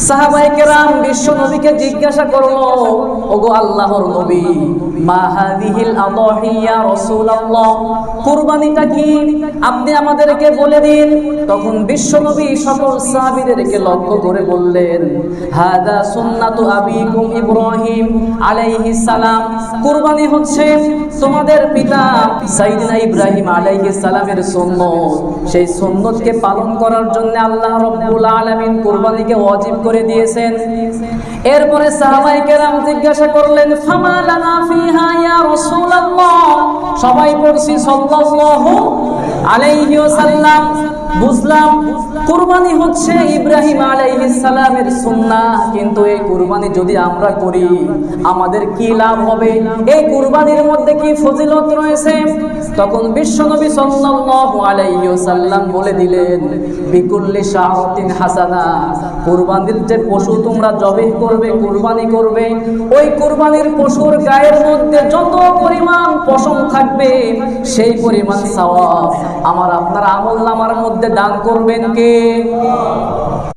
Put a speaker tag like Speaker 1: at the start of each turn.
Speaker 1: সাহাবায়ে কেরাম বিশ্ব নবীকে জিজ্ঞাসা করলো, ওগো আল্লাহর নবী, মা হাযিহিল আদাহি ইয়া রাসূলুল্লাহ, কুরবানিটা কি আপনি আমাদেরকে বলে দিন। তখন বিশ্ব নবী সকল সাহাবীদেরকে লক্ষ্য করে বললেন, হাদা সুন্নাতু আবিকুম ইব্রাহিম আলাইহিস সালাম, কুরবানি হচ্ছে তোমাদের পিতা সাইয়েদনা ইব্রাহিম আলাইহিস সালামের সুন্নত। সেই সুন্নতকে পালন করার জন্য আল্লাহ রাব্বুল আলামিন কুরবানিকে ওয়াজিব করে দিয়েছেন। এরপরে সাহাবায়ে কেরাম জিজ্ঞাসা করলেন, ফামা লানা ফিহা ইয়া রাসূলুল্লাহ, সবাই পড়ছি সাল্লাল্লাহু আলাইহি ওয়াসাল্লাম। বুঝলাম কুরবানি হচ্ছে ইব্রাহিম আলাইহিস সালামের সুন্নাহ, কিন্তু এই কুরবানি যদি আমরা করি আমাদের কি লাভ হবে, এই কুরবানির মধ্যে কি ফজিলত রয়েছে? তখন বিশ্বনবী সাল্লাল্লাহু আলাইহি ওয়াসাল্লাম বলে দিলেন, বিকুল্লি শাআতিন হাসানা, কুরবানির যে পশু তোমরা জবাই করবে, কুরবানি করবে, ওই কুরবানির পশুর গায়ের মধ্যে যত পরিমাণ পশম থাকবে সেই পরিমাণ সওয়াব আমার আপনার আমলনামার মধ্যে দান করবেন কে?